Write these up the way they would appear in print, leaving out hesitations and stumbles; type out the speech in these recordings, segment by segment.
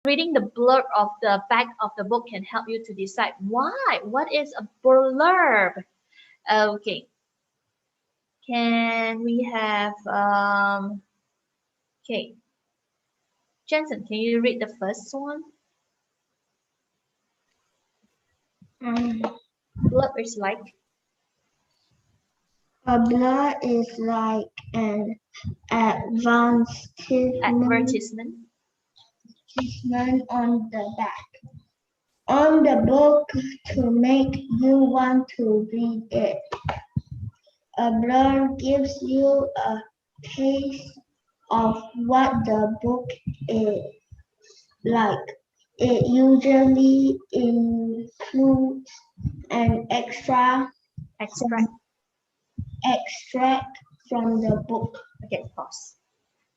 reading the blurb of the back of the book can help you to decide why. What is a blurb? Okay. Can we have okay. Jensen, can you read the first one? Blurb is like a blur is like an advertisement on the back on the book to make you want to read it. A blur gives you a taste of what the book is like. It usually includes an extract from the book. Okay, pause.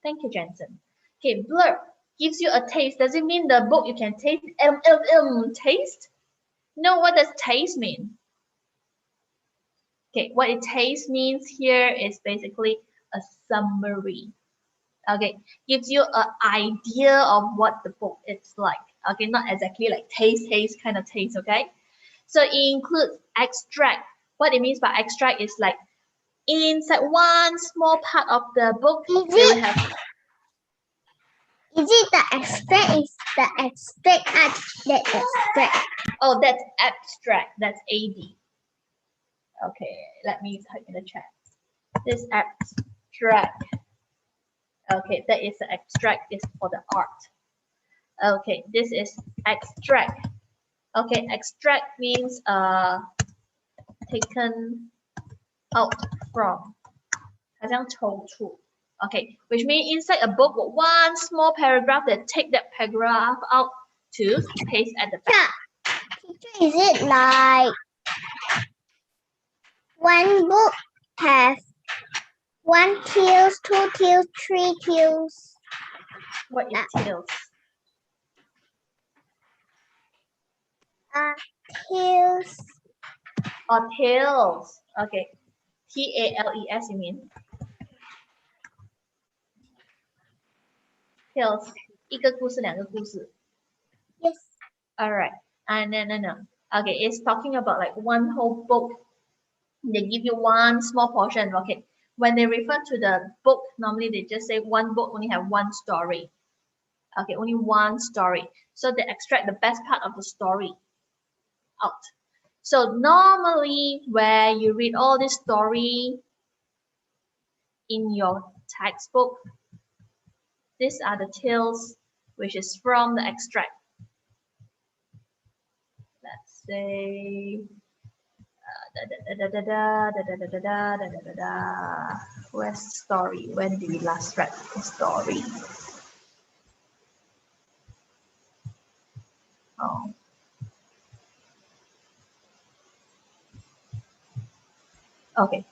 Thank you, Jensen. Okay, blurb gives you a taste. Does it mean the book you can taste? Taste? No, what does taste mean? Okay, what it taste means here is basically a summary. Okay, gives you an idea of what the book is like. Okay, not exactly like taste kind of taste. Okay, so it includes extract. What it means by extract is like inside one small part of the book, they will have. Is it the extract? Is the extract that extract? Oh, that's abstract. That's AD. Okay, let me type in the chat. This abstract. Okay, that is the extract is for the art. Okay, this is extract. Okay, extract means taken out from. 好像抽出. Okay, which means inside a book, one small paragraph that take that paragraph out to paste at the back. Is it like one book has 1 tills, 2 tills, 3 tills? What is tills? Tills. Oh, tales. Okay. TALES, you mean? Tales. 一个故事，两个故事. Yes. Alright. No. Okay, it's talking about like one whole book. They give you one small portion. Okay. When they refer to the book, normally they just say one book only have one story. Okay, only one story. So they extract the best part of the story out. So normally where you read all this story in your textbook, these are the tales which is from the extract. Let's say where's the story? When did we last read the story? Oh. Okay.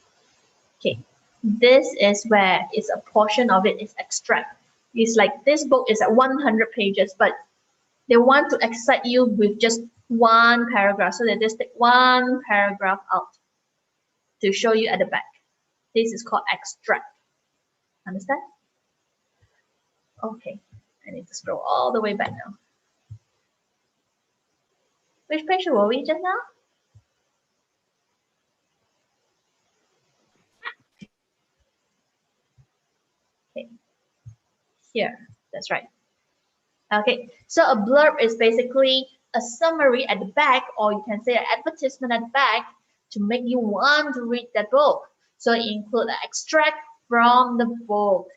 This is where it's a portion of it is extract. It's like this book is at 100 pages, but they want to excite you with just one paragraph. So they just take one paragraph out to show you at the back. This is called extract. Understand? Okay. I need to scroll all the way back now. Which page were we just now? Okay. Here. That's right. Okay. So a blurb is basically a summary at the back, or you can say an advertisement at the back to make you want to read that book. So it includes an extract from the book.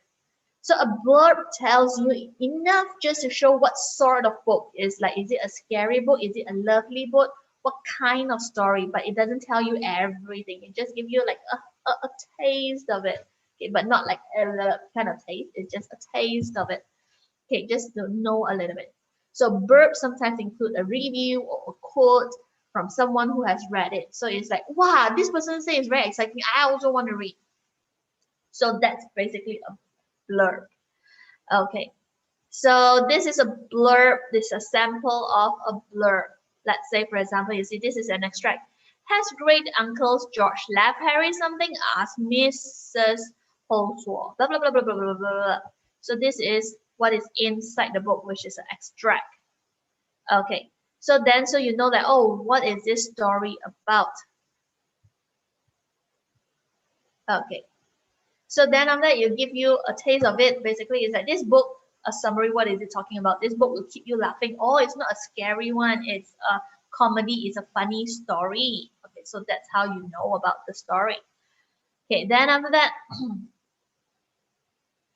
So a blurb tells you enough just to show what sort of book is like. Is it a scary book? Is it a lovely book? What kind of story? But it doesn't tell you everything. It just gives you like a taste of it. Okay, but not like a kind of taste. It's just a taste of it. Okay, just to know a little bit. So blurbs sometimes include a review or a quote from someone who has read it. So it's like, wow, this person says it's very exciting. I also want to read. So that's basically a blurb. Okay, so this is a blurb. This is a sample of a blurb. Let's say, for example, you see this is an extract. Has great uncles George left Harry something? Asked Mrs. Holsworth. Blah blah blah blah blah blah blah. So this is what is inside the book, which is an extract. Okay, so you know that, oh, what is this story about? Okay, so then after that, you give you a taste of it. Basically, it's like this book, a summary, what is it talking about? This book will keep you laughing. Oh, it's not a scary one, it's a comedy, it's a funny story. Okay, so that's how you know about the story. Okay, then after that,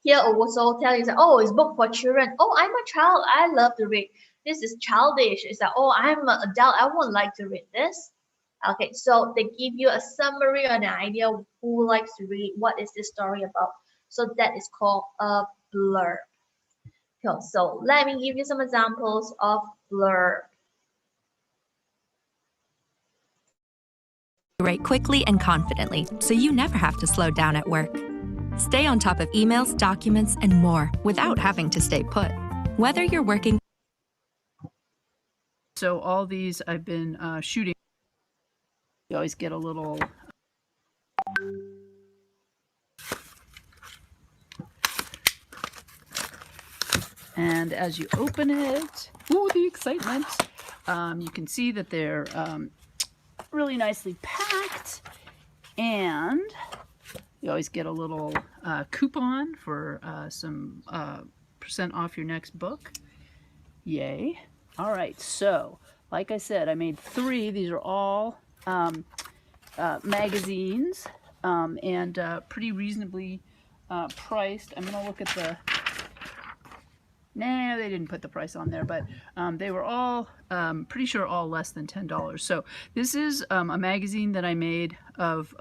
here also tell you that, oh, it's book for children. Oh, I'm a child, I love to read. This is childish. It's like, oh, I'm an adult, I won't like to read this. Okay, so they give you a summary or an idea of who likes to read, what is this story about. So that is called a blurb. Okay, so let me give you some examples of blurb. Write quickly and confidently, so you never have to slow down at work. Stay on top of emails, documents, and more without having to stay put. Whether you're working. So all these I've been shooting. You always get a little. And as you open it, ooh, the excitement! You can see that they're really nicely packed, and you always get a little coupon for some % off your next book. Yay. All right, so like I said, I made 3. These are all magazines and pretty reasonably priced. I'm going to look at the... Nah, they didn't put the price on there, but they were all, pretty sure all less than $10. So this is a magazine that I made of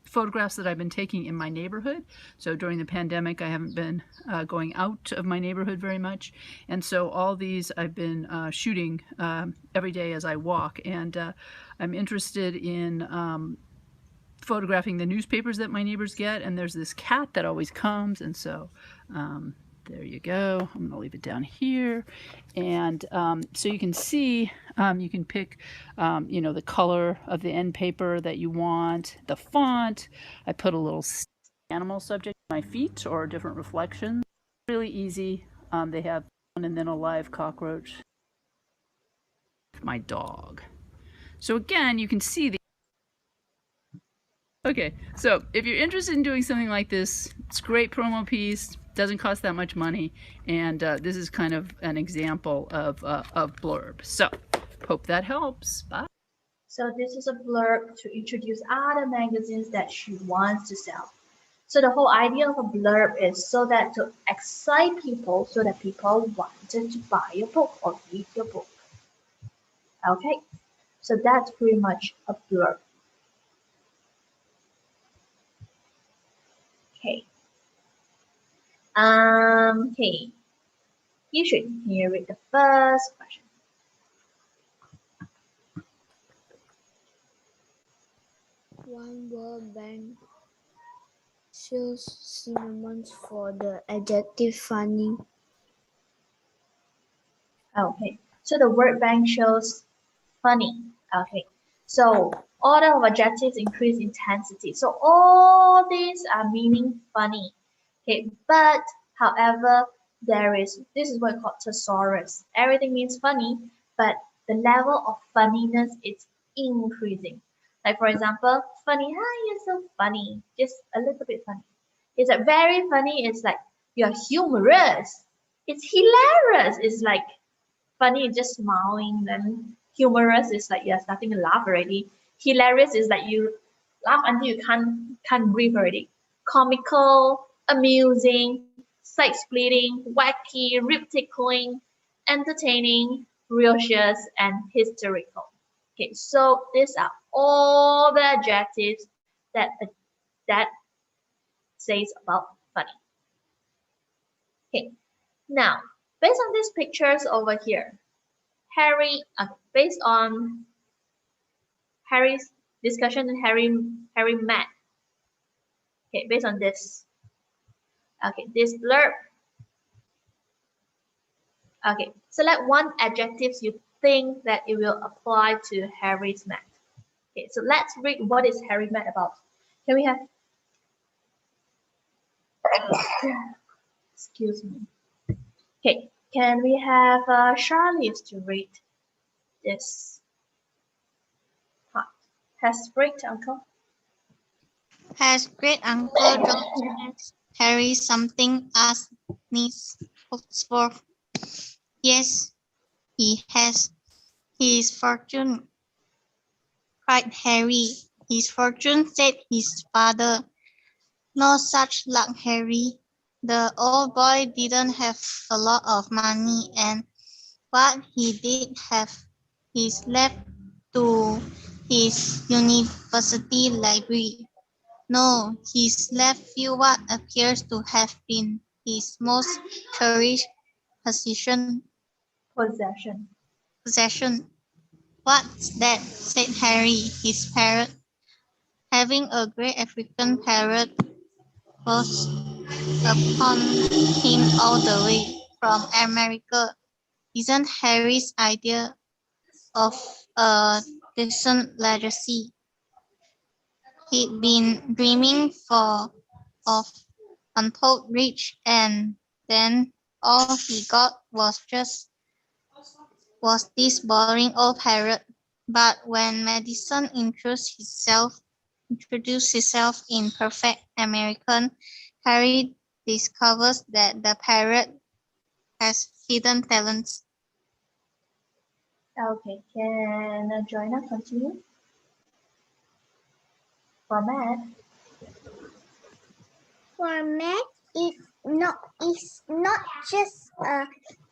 photographs that I've been taking in my neighborhood. So during the pandemic, I haven't been going out of my neighborhood very much. And so all these I've been shooting every day as I walk. And I'm interested in photographing the newspapers that my neighbors get. And there's this cat that always comes. And so there you go. I'm going to leave it down here. And so you can see, you can pick, you know, the color of the end paper that you want, the font. I put a little animal subject on my feet or different reflections. Really easy. They have one and then a live cockroach. My dog. So again, you can see the... Okay, so if you're interested in doing something like this, it's a great promo piece. Doesn't cost that much money, and this is kind of an example of blurb. So, hope that helps. Bye. So this is a blurb to introduce other magazines that she wants to sell. So the whole idea of a blurb is so that to excite people, so that people wanted to buy your book or read your book. Okay, so that's pretty much a blurb. Okay. Okay. You should hear it the first question. One word bank shows synonyms for the adjective funny. Okay, so the word bank shows funny. Okay, so order of adjectives increase intensity. So all these are meaning funny. Okay, but however, this is what we call thesaurus. Everything means funny, but the level of funniness is increasing. Like for example, funny, hi, you're so funny, just a little bit funny. It's like very funny, it's like you're humorous. It's hilarious. It's like funny is just smiling, then humorous is like you're starting to laugh already. Hilarious is like you laugh until you can't breathe already. Comical, amusing, side splitting, wacky, rib tickling, entertaining, raucous, and hysterical. Okay, so these are all the adjectives that says about funny. Okay, now based on these pictures over here, based on Harry's discussion and Harry met. Okay, based on this. Okay, this blurb. Okay, select one adjective you think that it will apply to Harry's met. Okay, so let's read what is Harry met about. Can we have? Excuse me. Okay, can we have Charlie to read this part? Has great uncle. Has great uncle George asked Harry something? Asked Miss Hawksworth. Yes, he has. His fortune, cried Harry. His fortune, said his father. No such luck, Harry. The old boy didn't have a lot of money, and what he did have is left to his university library. No, he's left you what appears to have been his most cherished possession. Possession. What's that? Said Harry. His parrot. Having a great African parrot was upon him all the way from America. Isn't Harry's idea of a decent legacy? He'd been dreaming of untold rich, and then all he got was this boring old parrot. But when Madison introduced himself in perfect American, Harry discovers that the parrot has hidden talents. Okay, can Joanna continue? For Matt. For Matt is not just a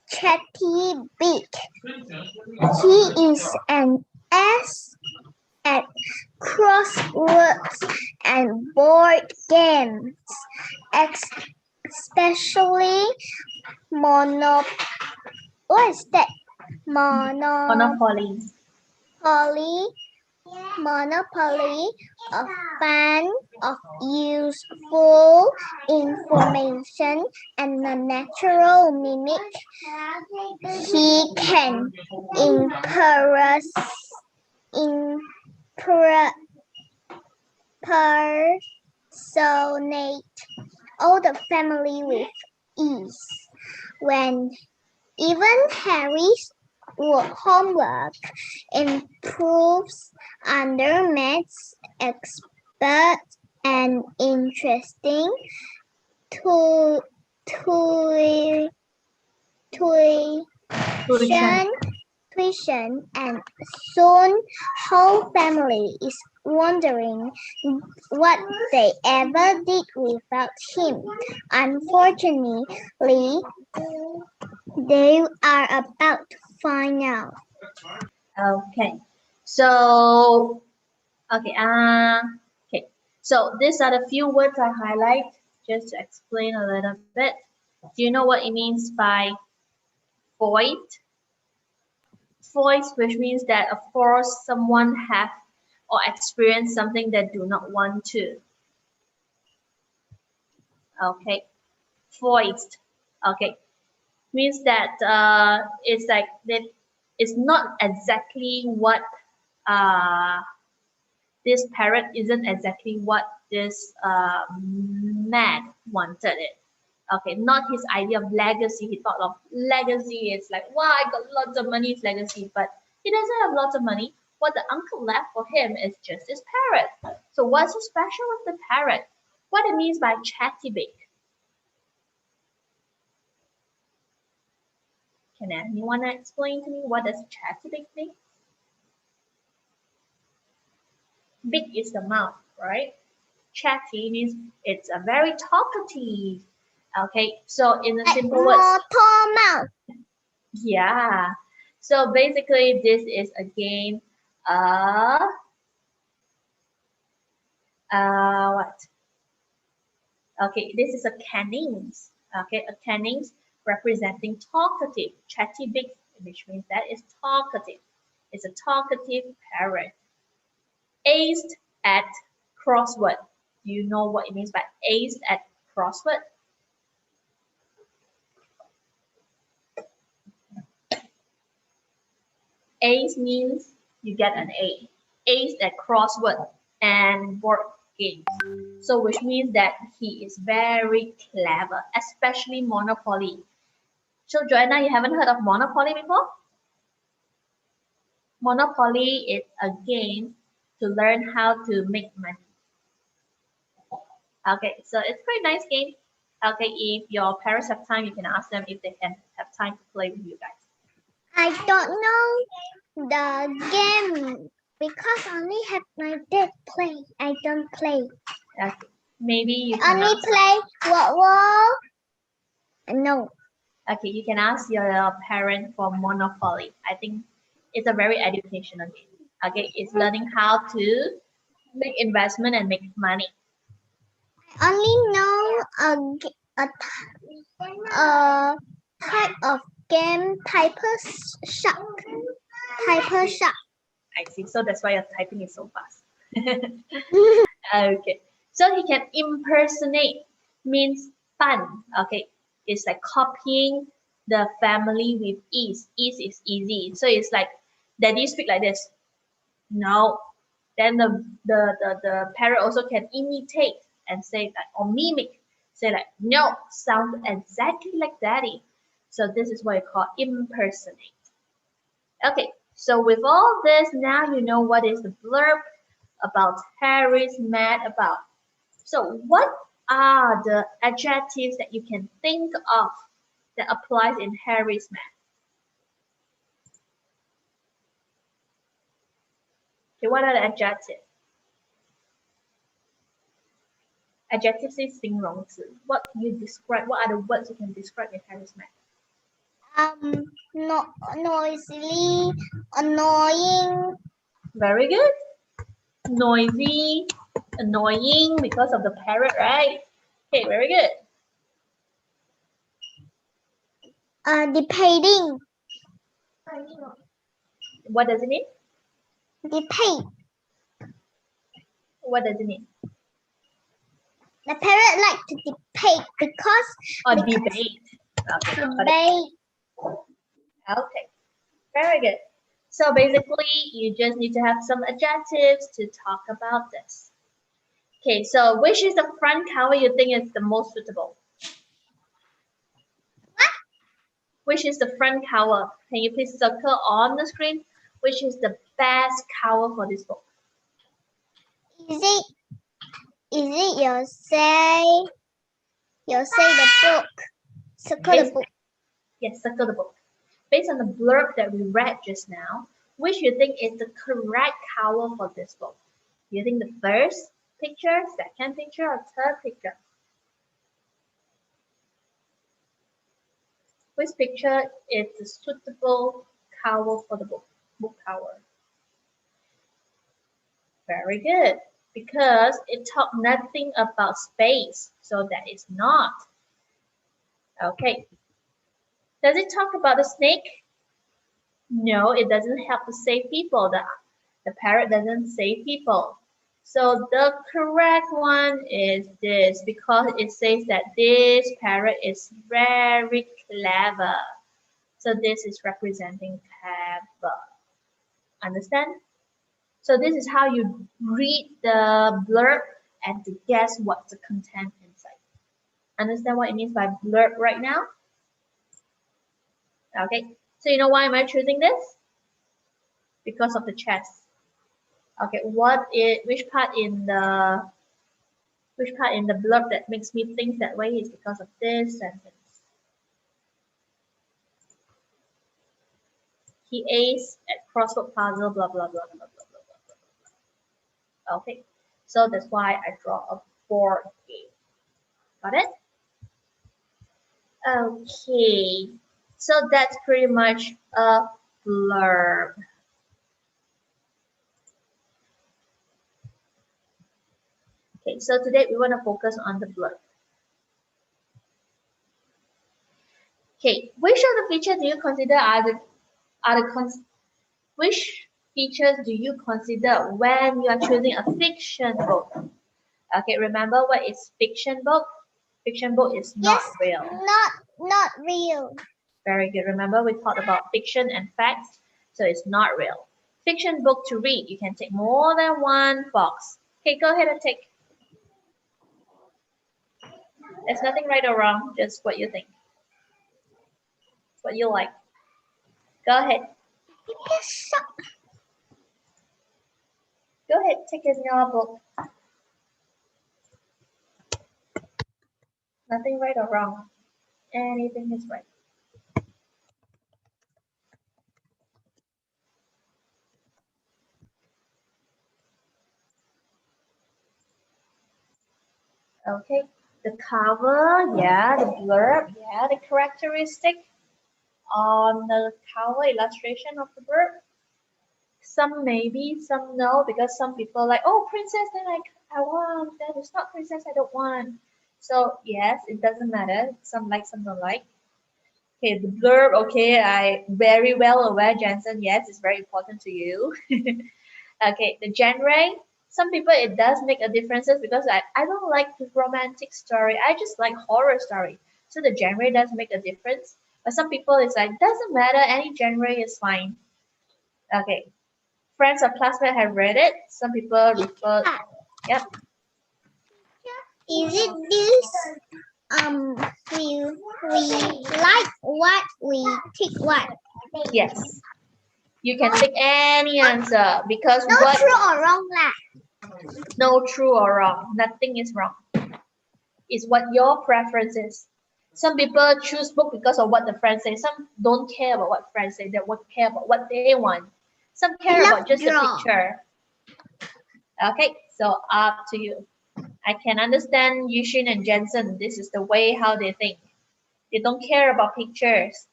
chatty beak. He is an ass at crosswords and board games, especially what is that? Monopoly. Monopoly, a fan of useful information and a natural mimic. He can impersonate all the family with ease. When even Harry's homework improves under Matt's expert and interesting tuition, and soon whole family is wondering what they ever did without him. Unfortunately, they are about to find out. Okay, so okay, so these are the few words I highlight just to explain a little bit. Do you know what it means by foist? Foist, which means that of course someone have or experience something they do not want to. Okay, foist. Okay, means that it's like that. It's not exactly what this parrot isn't exactly what this man wanted it. Okay, not his idea of legacy. He thought of legacy. It's like, wow, I got lots of money, it's legacy. But he doesn't have lots of money. What the uncle left for him is just this parrot. So what's so special with the parrot? What it means by chatty beak? Can anyone explain to me what does chatty beak mean? Beak is the mouth, right? Chatty means it's a very talkative. Okay, so in a simple words, mouth. yeah. So basically, this is again what? Okay, this is a canines. Okay, a canines representing talkative, chatty beak, which means that is talkative. It's a talkative parrot. Aced at crossword. Do you know what it means by aced at crossword? Ace means you get an A. Ace at crossword and board games. So which means that he is very clever, especially Monopoly. So Joanna, you haven't heard of Monopoly before? Monopoly is a game to learn how to make money. Okay, so it's a pretty nice game. Okay, if your parents have time, you can ask them if they can have time to play with you guys. I don't know the game because I only have my dad play. I don't play. Okay, maybe you can Only ask. play what? No. Okay, you can ask your parent for Monopoly. I think it's a very educational game. Okay, it's learning how to make investment and make money. I only know a type of game shark. Typer shark. I see. So that's why your typing is so fast. Okay. So he can impersonate means fun. Okay. It's like copying the family with ease. Ease is easy. So it's like daddy speak like this. No. Then the parrot also can imitate and say that or mimic. Say like no, sounds exactly like daddy. So this is what you call impersonate. Okay, so with all this, now you know what is the blurb about Harry's mad about. So what are the adjectives that you can think of that applies in Harry's mad? Okay, what are the adjectives? Adjectives is 形容词. What can you describe? What are the words you can describe in Harry's mad? Noisily, annoying. Very good. Noisy, annoying because of the parrot, right? Okay, very good. Debating. What does it mean? Debate. What does it mean? The parrot like to debate because Or debate. Okay, got it. debate. Okay, very good. So basically, you just need to have some adjectives to talk about this. Okay, so which is the front cover you think is the most suitable? What? Which is the front cover? Can you please circle on the screen? Which is the best cover for this book? Is it you say the book? Circle the book. Yes, circle the book. Based on the blurb that we read just now, which you think is the correct cover for this book? Do you think the first picture, second picture, or third picture? Which picture is the suitable cover for the book cover? Very good, because it talked nothing about space, so that is not. Okay. Does it talk about the snake? No, it doesn't help to save people. The parrot doesn't save people. So the correct one is this, because it says that this parrot is very clever. So this is representing clever. Understand? So this is how you read the blurb and to guess what's the content inside. Understand what it means by blurb right now? Okay, so you know why am I choosing this? Because of the chest. Okay, which part in the blurb that makes me think that way is because of this sentence. He aced at crossword puzzle, blah blah blah blah blah blah blah blah. Okay, so that's why I draw a board game. Got it? Okay, so that's pretty much a blurb. Okay, so today we want to focus on the blurb. Okay, which of the features do you consider which features do you consider when you are choosing a fiction book? Okay, remember what is fiction book? Fiction book is not real. Not real. Very good. Remember we talked about fiction and facts, so it's not real. Fiction book to read, you can take more than one box. Okay, go ahead and take. There's nothing right or wrong, just what you think. what you like. Go ahead. Yes. Go ahead, take your notebook. Nothing right or wrong. Anything is right. Okay, the cover, yeah, the blurb, yeah, the characteristic on the cover illustration of the bird. Some maybe, some no, because some people like, oh, princess, then I want. That is not princess, I don't want. So yes, it doesn't matter. Some like, some don't like. Okay, the blurb, okay, I very well aware, Jensen. Yes, it's very important to you. Okay, the genre. Some people it does make a difference because I don't like the romantic story. I just like horror story. So the genre does make a difference. But some people it's like doesn't matter, any genre is fine. Okay. Friends or classmates have read it. Some people refer. Yep. Is it this? We like what we tick what? Yes. You can take any answer because No what true or wrong lah. no true or wrong. Nothing is wrong. It's what your preference is. Some people choose book because of what the friends say. Some don't care about what friends say. They won't care about what they want. Some care Love about just the draw. picture. Okay, so up to you. I can understand Yushin and Jensen. This is the way how they think. They don't care about pictures.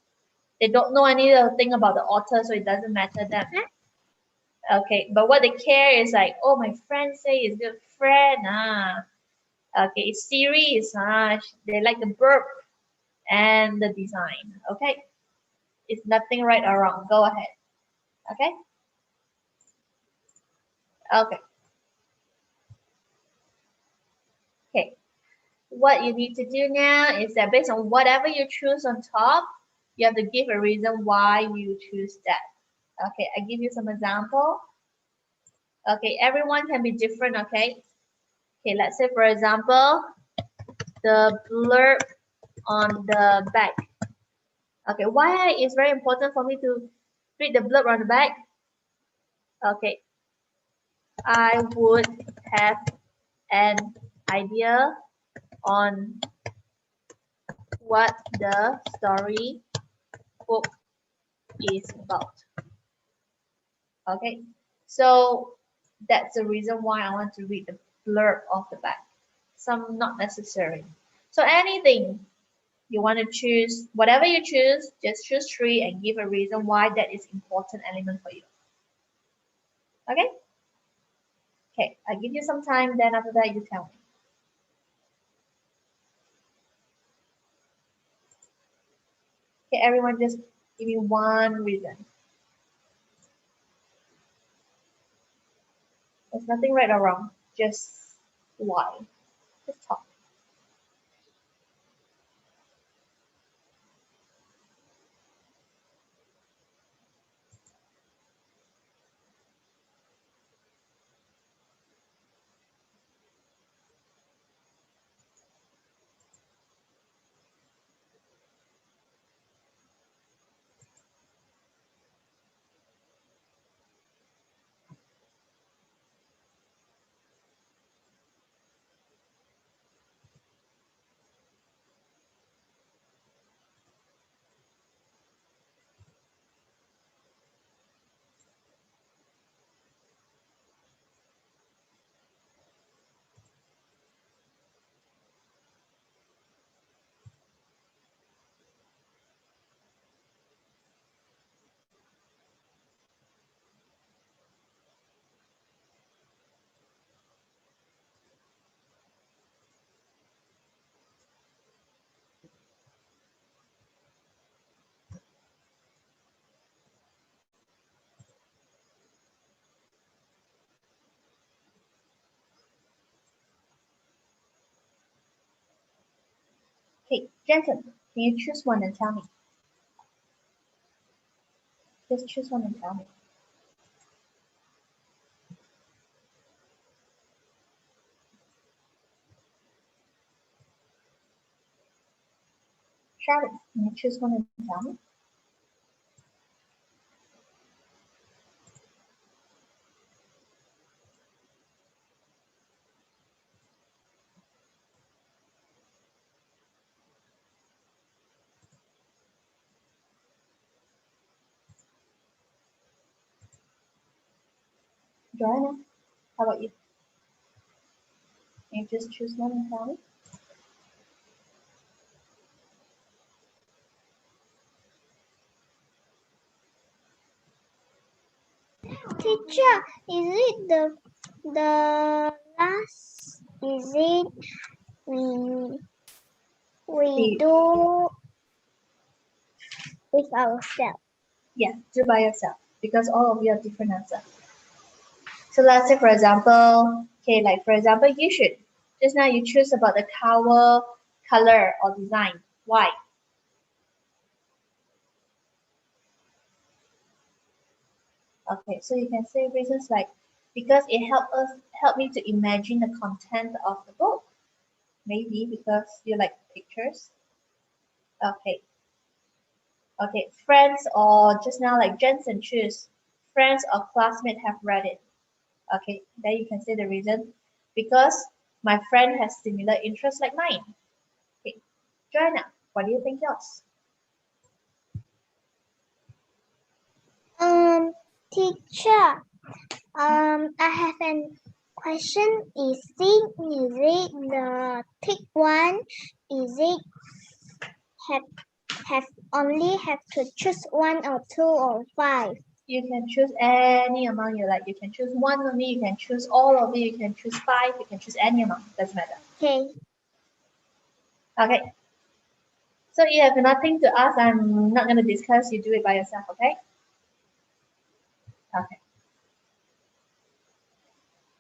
They don't know anything about the author, so it doesn't matter them. Okay, but what they care is like, oh, my friend say is good friend. Okay, series. They like the burp and the design. Okay, it's nothing right or wrong. Go ahead. Okay. Okay. Okay. What you need to do now is that based on whatever you choose on top, you have to give a reason why you choose that. Okay, I give you some example. Okay, everyone can be different, okay? Okay, let's say for example, the blurb on the back. Okay, why is very important for me to read the blurb on the back? Okay, I would have an idea on what the story book is about. Okay, so that's the reason why I want to read the blurb of the back. Some not necessary. So anything you want to choose, whatever you choose, just choose three and give a reason why that is important element for you. Okay? Okay, I give you some time, then after that you tell me. Okay, everyone just give me one reason. There's nothing right or wrong, just why. Just talk. Okay, Jensen, can you choose one and tell me? Just choose one and tell me. Travis, can you choose one and tell me? Joanna, how about you? Can you just choose one and tell me? Teacher, is it the last? Is it we The- do with ourselves? Yeah, do by yourself because all of you have different answer. So let's say for example, okay, like for example, you should just now you choose about the cover, color or design. Why? Okay, so you can say reasons like because it help me to imagine the content of the book. Maybe because you like pictures. Okay. Okay, friends or just now like Jensen choose friends or classmates have read it. Okay, then you can say the reason because my friend has similar interests like mine. Okay, Joanna, what do you think yours? Teacher, I have a question. Is it the thick one? Is it have only have to choose one or two or five? You can choose any amount you like. You can choose one only, you can choose all of it, you can choose five, you can choose any amount, doesn't matter. Okay. Okay. So you have nothing to ask, I'm not gonna discuss, you do it by yourself, okay? Okay.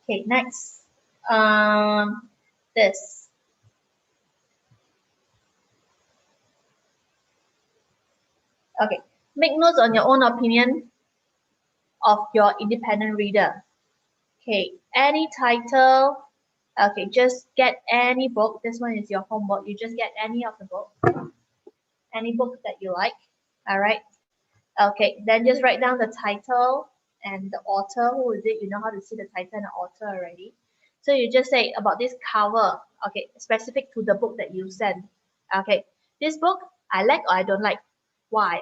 Okay, next. This. Okay, make notes on your own opinion of your independent reader. Okay, any title. Okay, just get any book. This one is your homework. You just get any of the book. Any book that you like. All right. Okay, then just write down the title and the author. Who is it? You know how to see the title and the author already. So you just say about this cover. Okay, specific to the book that you send. Okay, this book I like or I don't like. Why?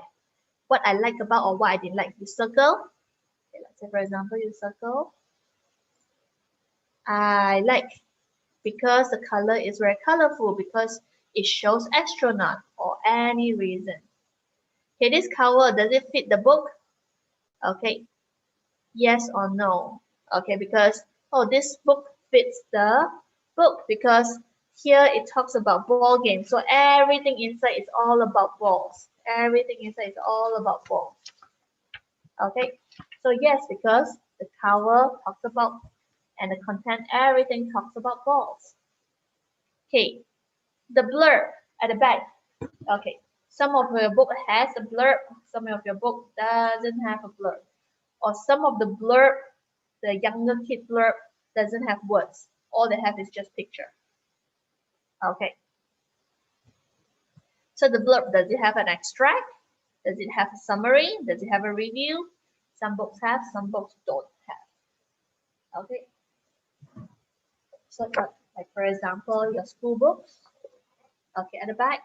What I like about or what I didn't like. You circle. Okay, let's say for example, you circle. I like because the color is very colorful because it shows astronaut or any reason. Okay, this cover, does it fit the book? Okay, yes or no. Okay, because, oh, this book fits the book because here it talks about ball games. So everything inside is all about balls. Everything inside is all about balls. Okay, so yes, because the cover talks about and the content, everything talks about balls. Okay, the blurb at the back. Okay, some of your book has a blurb, some of your book doesn't have a blurb. Or some of the blurb, the younger kid blurb doesn't have words. All they have is just picture. Okay. So the blurb, does it have an extract? Does it have a summary? Does it have a review? Some books have, some books don't have. Okay. So like for example, your school books. Okay, at the back,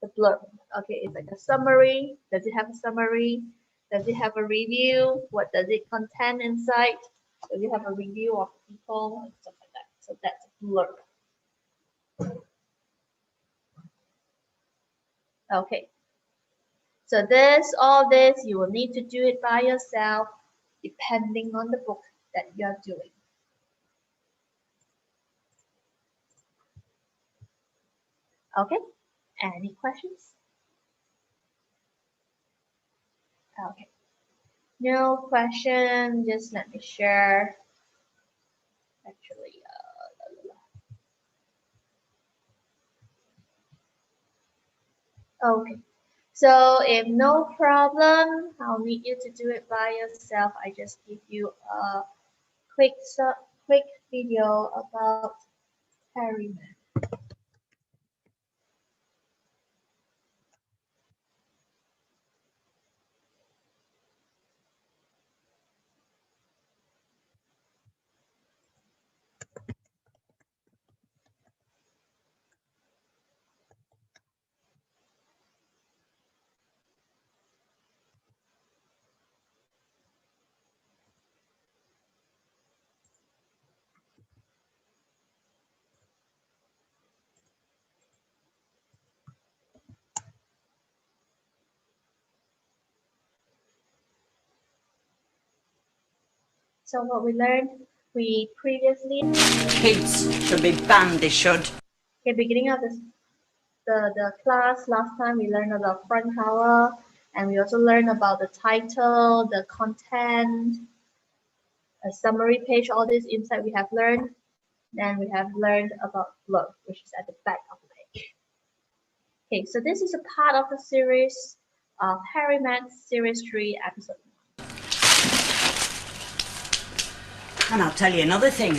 the blurb. Okay, it's like a summary. Does it have a summary? Does it have a review? What does it contain inside? Does it have a review of people and stuff like that? So that's blurb. Okay. So all this, you will need to do it by yourself, depending on the book that you are doing. Okay. Any questions? Okay. No question. Just let me share. Actually, okay. So if no problem, I'll need you to do it by yourself. I just give you a quick video about Harryman. So what we learned, we previously, Kids should be banned, they should. okay, beginning of the class, last time we learned about front cover, and we also learned about the title, the content, a summary page, all this inside we have learned. Then we have learned about blurb, which is at the back of the page. Okay, so this is a part of the series of Harry Met Series 3 episode. And I'll tell you another thing.